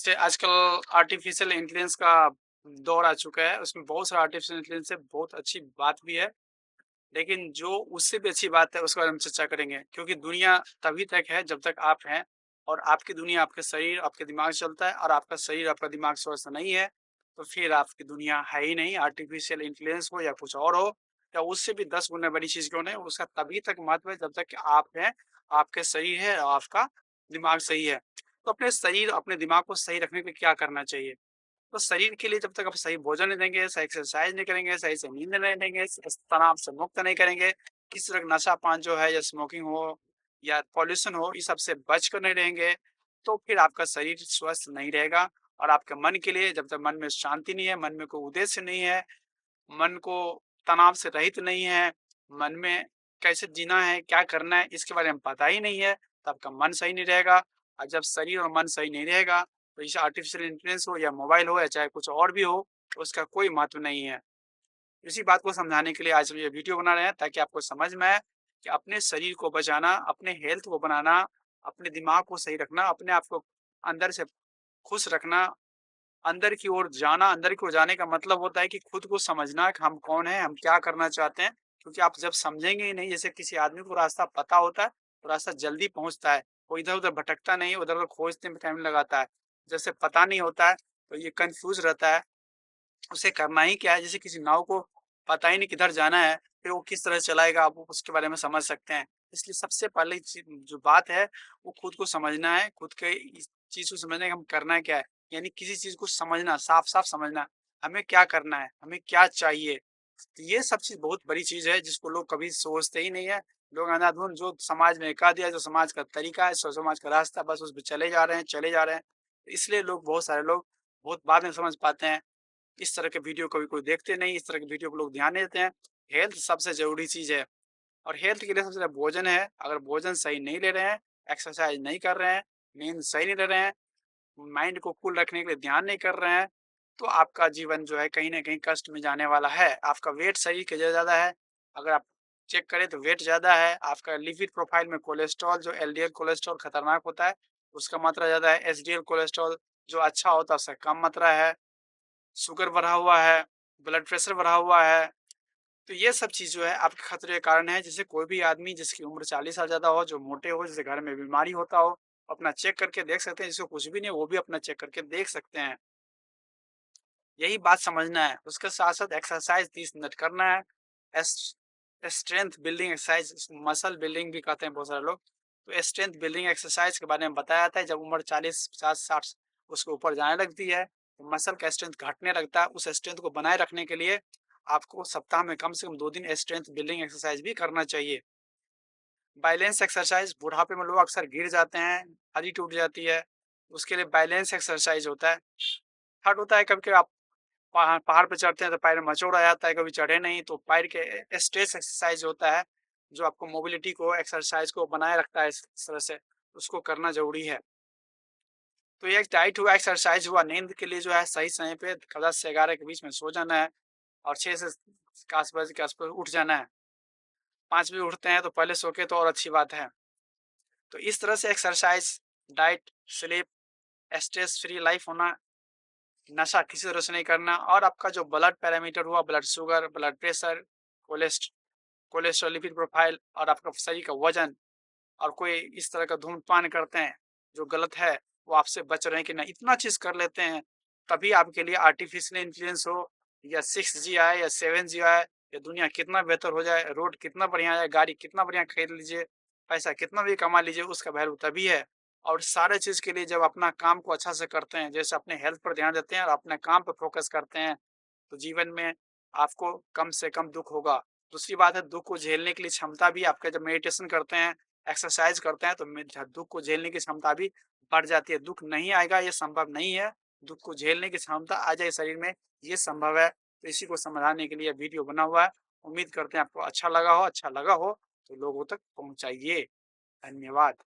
जैसे आजकल artificial intelligence का दौर आ चुका है, उसमें बहुत सारा आर्टिफिशियल इंटेलिजेंस है, बहुत अच्छी बात भी है। लेकिन जो उससे भी अच्छी बात है, उसके बारे में चर्चा करेंगे। क्योंकि दुनिया तभी तक है जब तक आप हैं और आपकी दुनिया आपके शरीर, आपके दिमाग से चलता है और आपका शरीर, आपका दिमाग स्वस्थ नहीं है, तो फिर आपकी दुनिया है ही नहीं। आर्टिफिशियल इंटेलिजेंस हो या कुछ और हो या उससे भी 10 गुना बड़ी चीज़ क्यों नहीं, उसका तभी तक महत्व है जब तक कि आप हैं, आपके शरीर है और आपका दिमाग सही है। तो अपने शरीर, अपने दिमाग को सही रखने के लिए क्या करना चाहिए? तो शरीर के लिए जब तक आप सही भोजन नहीं देंगे, सही एक्सरसाइज नहीं करेंगे, सही से नींद नहीं लेंगे, तनाव से मुक्त नहीं करेंगे, किसी तरह का नशा-पान जो है या स्मोकिंग हो या पॉल्यूशन हो, इस सब से बच कर नहीं रहेंगे, तो फिर आपका शरीर स्वस्थ नहीं रहेगा। और आपके मन के लिए जब तक मन में शांति नहीं है, मन में कोई उद्देश्य नहीं है, मन को तनाव से रहित नहीं है, मन में कैसे जीना है, क्या करना है, इसके बारे में पता ही नहीं है, तो आपका मन सही नहीं रहेगा। और जब शरीर और मन सही नहीं रहेगा, तो इसे आर्टिफ़िशियल इंटेलिजेंस हो या मोबाइल हो या चाहे कुछ और भी हो, उसका कोई महत्व नहीं है। इसी बात को समझाने के लिए आज हम ये वीडियो बना रहे हैं ताकि आपको समझ में आए कि अपने शरीर को बचाना, अपने हेल्थ को बनाना, अपने दिमाग को सही रखना, अपने आप को अंदर से खुश रखना, अंदर की ओर जाना। अंदर की ओर जाने का मतलब होता है कि खुद को समझना कि हम कौन हैं, हम क्या करना चाहते हैं। क्योंकि आप जब समझेंगे ही नहीं, जैसे किसी आदमी को रास्ता पता होता है, तो रास्ता जल्दी पहुँचता है। वो इधर-उधर भटकता नहीं है, उधर-उधर खोजने में टाइम लगाता है। जैसे पता नहीं होता है, तो ये कन्फ्यूज़ रहता है, उसे करना ही क्या है। जैसे किसी नाव को पता ही नहीं किधर जाना है, फिर वो किस तरह चलाएगा, आप उसके बारे में समझ सकते हैं। इसलिए सबसे पहले जो बात है, वो खुद को समझना है, खुद के इस चीज़ को समझना है कि हम करना क्या है। यानी किसी चीज़ को समझना, साफ-साफ समझना, हमें क्या करना है, हमें क्या चाहिए। तो ये सब चीज़ बहुत बड़ी चीज़ है जिसको लोग कभी सोचते ही नहीं है। लोग अंधाधुंध जो समाज ने कह दिया, जो समाज का तरीका है, समाज का रास्ता, बस उस पे चले जा रहे हैं, चले जा रहे हैं। इसलिए लोग, बहुत सारे लोग बहुत बाद में समझ पाते हैं। इस तरह के वीडियो कभी कोई देखते नहीं, इस तरह के वीडियो को लोग ध्यान नहीं देते हैं। हेल्थ सबसे ज़रूरी चीज़ है और हेल्थ के लिए सबसे ज़्यादा भोजन है। अगर भोजन सही नहीं ले रहे हैं, एक्सरसाइज नहीं कर रहे हैं, नींद सही नहीं ले रहे हैं, माइंड को कूल रखने के लिए ध्यान नहीं कर रहे हैं, तो आपका जीवन जो है कहीं न कहीं कष्ट में जाने वाला है। आपका वेट शरीर के ज़्यादा है, अगर आप चेक करें तो वेट ज़्यादा है। आपका लिपिड प्रोफाइल में कोलेस्ट्रॉल, जो एलडीएल कोलेस्ट्रॉल खतरनाक होता है, उसका मात्रा ज़्यादा है। एचडीएल कोलेस्ट्रॉल जो अच्छा होता है, उससे कम मात्रा है। शुगर बढ़ा हुआ है, ब्लड प्रेशर बढ़ा हुआ है, तो ये सब चीज़ जो है आपके खतरे के कारण है। जैसे कोई भी आदमी जिसकी उम्र 40 साल ज़्यादा हो, जो मोटे हो, जिसे घर में बीमारी होता हो, अपना चेक करके देख सकते हैं। जिसको कुछ भी नहीं है, वो भी अपना चेक करके देख सकते हैं। यही बात समझना है। उसके साथ-साथ एक्सरसाइज़ 30 मिनट करना है। एस स्ट्रेंथ बिल्डिंग एक्सरसाइज़, इसको मसल बिल्डिंग भी कहते हैं बहुत सारे लोग। तो स्ट्रेंथ बिल्डिंग एक्सरसाइज़ के बारे में बताया जाता है, जब उम्र 40, 50, 60 उसके ऊपर जाने लगती है, तो मसल का स्ट्रेंथ घटने लगता है। उस स्ट्रेंथ को बनाए रखने के लिए आपको सप्ताह में कम से कम 2 दिन स्ट्रेंथ बिल्डिंग एक्सरसाइज़ भी करना चाहिए। बैलेंस एक्सरसाइज़, बुढ़ापे में लोग अक्सर गिर जाते हैं, हड्डी टूट जाती है, उसके लिए बैलेंस एक्सरसाइज़ होता है। हर्ट होता है कभी-कभी, आप पहाड़ पहाड़ पे चढ़ते हैं तो पैर में मचोड़ आ जाता है, कभी चढ़े नहीं तो पैर के स्ट्रेच एक्सरसाइज होता है, जो आपको मोबिलिटी को, एक्सरसाइज को बनाए रखता है इस तरह से, उसको करना ज़रूरी है। तो ये एक डाइट हुआ, एक्सरसाइज हुआ, नींद के लिए जो है सही समय पे 10 से 11 के बीच में सो जाना है और 6 से 7 बजे के आस-पास उठ जाना है। 5 बजे उठते हैं तो पहले सो के तो और अच्छी बात है। तो इस तरह से exercise, diet, sleep, stress free life होना, नशा किसी तरह से नहीं करना और आपका जो ब्लड पैरामीटर हुआ, blood sugar, blood pressure, cholesterol, lipid profile और आपका शरीर का वजन, और कोई इस तरह का धूम्रपान करते हैं जो गलत है, वो आपसे बच रहे हैं कि नहीं, इतना चीज़ कर लेते हैं, तभी आपके लिए आर्टिफिशियल इंटेलिजेंस हो या 6G आए या 7G आए, या दुनिया कितना बेहतर हो जाए, रोड कितना बढ़िया आए, गाड़ी कितना बढ़िया खरीद लीजिए, पैसा कितना भी कमा लीजिए, उसका वैल्यू तभी है। और सारे चीज़ के लिए जब अपना काम को अच्छा से करते हैं, जैसे अपने हेल्थ पर ध्यान देते हैं और अपने काम पे फ़ोकस करते हैं, तो जीवन में आपको कम से कम दुःख होगा। दूसरी बात है, दुःख को झेलने के लिए क्षमता भी, आपका जब मेडिटेशन करते हैं, एक्सरसाइज करते हैं, तो दुःख को झेलने की क्षमता भी बढ़ जाती है। दुःख नहीं आएगा ये संभव नहीं है, दुःख को झेलने की क्षमता आ जाए शरीर में, ये संभव है। तो इसी को समझाने के लिए वीडियो बना हुआ है। उम्मीद करते हैं आपको अच्छा लगा हो, तो लोगों तक पहुँचाइए। धन्यवाद।